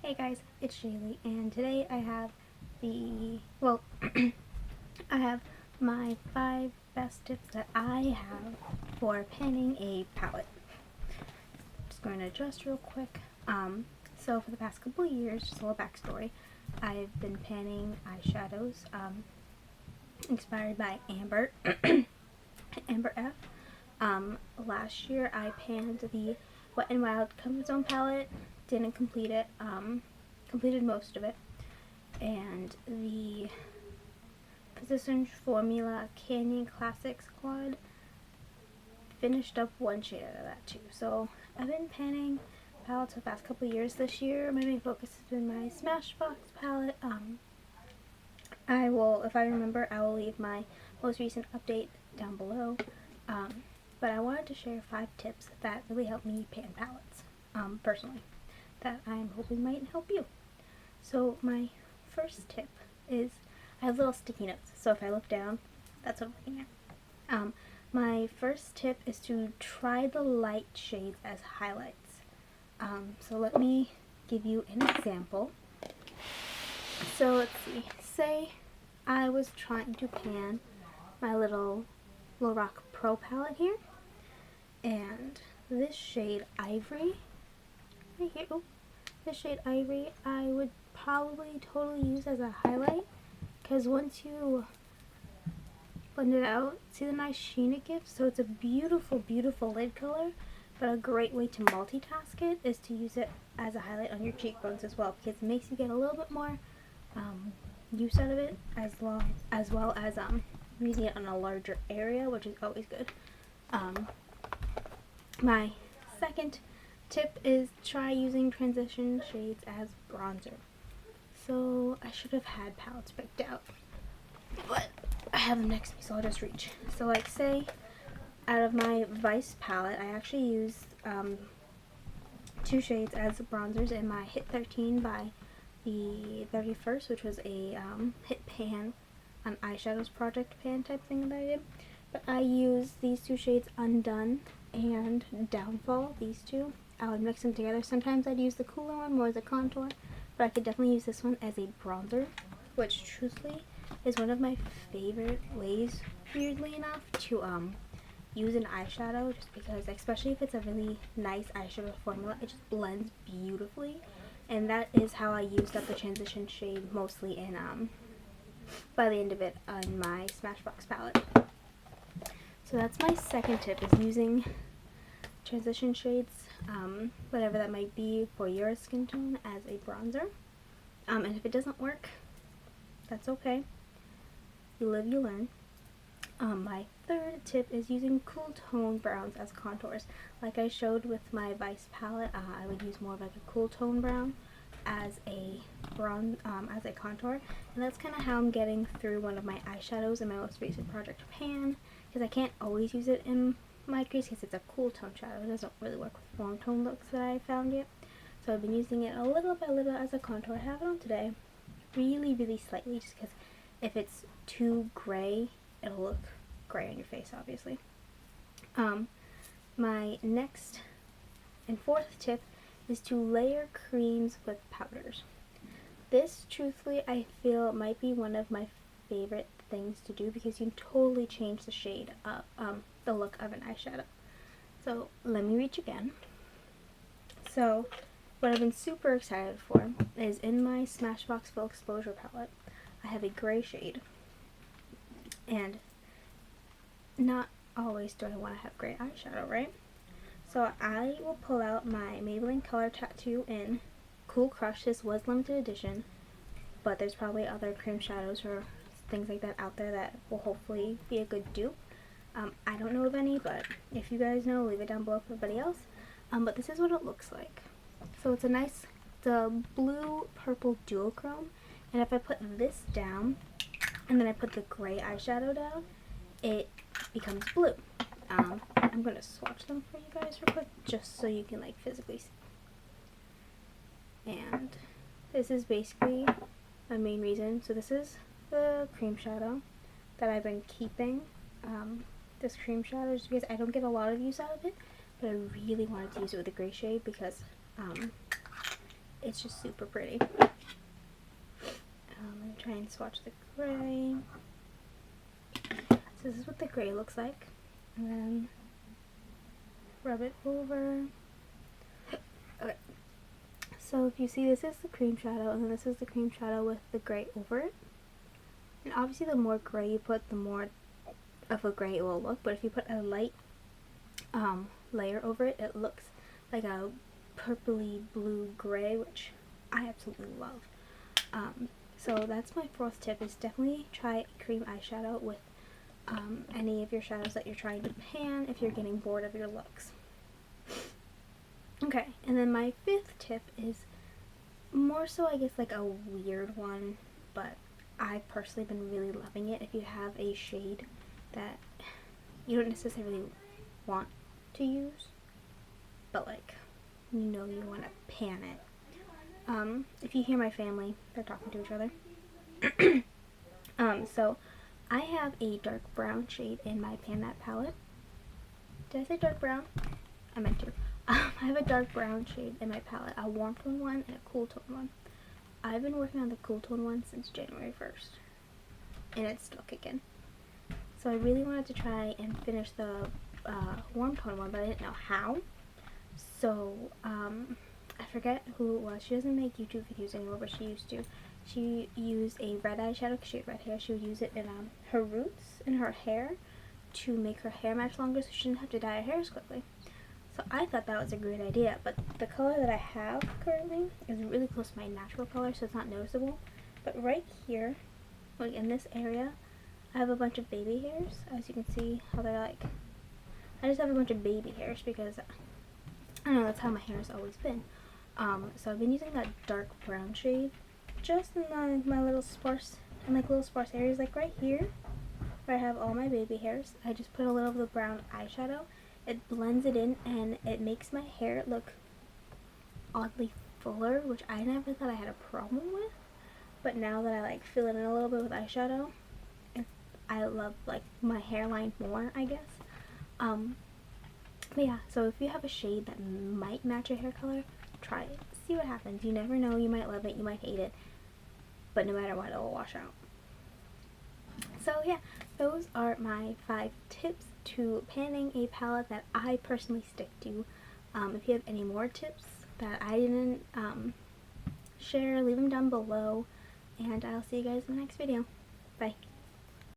Hey guys, it's Shaylee, and today I have I have my 5 best tips that I have for panning a palette. Just going to adjust real quick. So for the past couple of years, just a little backstory, I've been panning eyeshadows, inspired by Amber, Amber F. Last year I panned the Wet n Wild Comfort Zone palette, didn't complete it, completed most of it, and the Physicians Formula Canyon Classics quad, finished up one shade out of that too. So I've been panning palettes for the past couple of years. This year my main focus has been my Smashbox palette. I will, if I remember, I will leave my most recent update down below. But I wanted to share 5 tips that really help me pan palettes, personally, that I'm hoping might help you. So my first tip is, I have little sticky notes, so if I look down, that's what I'm looking at. My first tip is to try the light shades as highlights. So let me give you an example. So let's see, say I was trying to pan my little Lorac Pro palette here, and this shade Ivory, right here, this shade Ivory, I would probably totally use as a highlight, because once you blend it out, see the nice sheen it gives? So it's a beautiful, beautiful lid color, but a great way to multitask it is to use it as a highlight on your cheekbones as well, because it makes you get a little bit more use out of it, as well as using it on a larger area, which is always good. My second tip is try using transition shades as bronzer. So I should have had palettes picked out, but I have them next to me, so I'll just reach. So like, say out of my Vice palette, I actually used 2 shades as bronzers in my Hit 13 by the 31st, which was a Hit Pan, an eyeshadows project pan type thing that I did. But I used these 2 shades, Undone and Downfall, these 2. I would mix them together. Sometimes I'd use the cooler one more as a contour, but I could definitely use this one as a bronzer, which truthfully is one of my favorite ways, weirdly enough, to use an eyeshadow, just because, especially if it's a really nice eyeshadow formula, it just blends beautifully. And that is how I used up the transition shade mostly in by the end of it on my Smashbox palette. So that's my second tip, is using transition shades, whatever that might be for your skin tone, as a bronzer. And if it doesn't work, that's okay. You live, you learn. My third tip is using cool tone browns as contours. Like I showed with my Vice palette, I would use more of like a cool tone brown as a as a contour, and that's kind of how I'm getting through one of my eyeshadows in my most recent project pan, because I can't always use it in my crease because it's a cool tone shadow. It doesn't really work with warm tone looks that I found yet. So I've been using it a little by little as a contour. I have it on today, really, really slightly, just because if it's too gray, it'll look gray on your face, obviously. My next and fourth tip is to layer creams with powders. This, truthfully, I feel might be one of my favorite things to do, because you can totally change the shade of the look of an eyeshadow. So let me reach again. So what I've been super excited for is, in my Smashbox Full Exposure palette, I have a gray shade, and not always do I want to have gray eyeshadow, right? So I will pull out my Maybelline Color Tattoo in Cool Crush. This was limited edition, but there's probably other cream shadows or things like that out there that will hopefully be a good dupe. I don't know of any, but if you guys know, leave it down below for everybody else. But this is what it looks like. So it's a nice, the blue-purple duochrome, and if I put this down, and then I put the gray eyeshadow down, it becomes blue. I'm going to swatch them for you guys real quick, just so you can like physically see. And this is basically my main reason. So this is the cream shadow that I've been keeping. This cream shadow, just because I don't get a lot of use out of it, but I really wanted to use it with a gray shade, because it's just super pretty. Let me try and swatch the gray. So this is what the gray looks like. And then rub it over. Okay. So if you see, this is the cream shadow, and then this is the cream shadow with the gray over it. And obviously the more gray you put, the more of a gray it will look. But if you put a light layer over it, it looks like a purpley blue gray, which I absolutely love. So that's my fourth tip, is definitely try cream eyeshadow with any of your shadows that you're trying to pan if you're getting bored of your looks. Okay, and then my fifth tip is more so, I guess, like a weird one, but I've personally been really loving it. If you have a shade that you don't necessarily want to use, but like, you know you want to pan it. If you hear my family, they're talking to each other. So I have a dark brown shade in my Pan That palette. Did I say dark brown? I meant to. I have a dark brown shade in my palette, a warm tone one and a cool tone one. I've been working on the cool tone one since January 1st, and it's still kicking. So I really wanted to try and finish the warm tone one, but I didn't know how. So I forget who it was. She doesn't make YouTube videos anymore, but she used to. She used a red eyeshadow because she had red hair. She would use it in her roots in her hair to make her hair match longer, so she didn't have to dye her hair as quickly. So I thought that was a great idea, but the color that I have currently is really close to my natural color, so it's not noticeable. But right here, like in this area, I have a bunch of baby hairs. As you can see how they're like, I just have a bunch of baby hairs because, I don't know, that's how my hair has always been. So I've been using that dark brown shade just in my little sparse, little sparse areas, like right here, where I have all my baby hairs. I just put a little of the brown eyeshadow. It blends it in, and it makes my hair look oddly fuller, which I never thought I had a problem with. But now that I like fill it in a little bit with eyeshadow, I love like my hairline more, I guess. But yeah, so if you have a shade that might match your hair color, try it. See what happens. You never know. You might love it. You might hate it. But no matter what, it will wash out. So yeah, those are my 5 tips to panning a palette that I personally stick to. If you have any more tips that I didn't share, leave them down below. And I'll see you guys in the next video. Bye.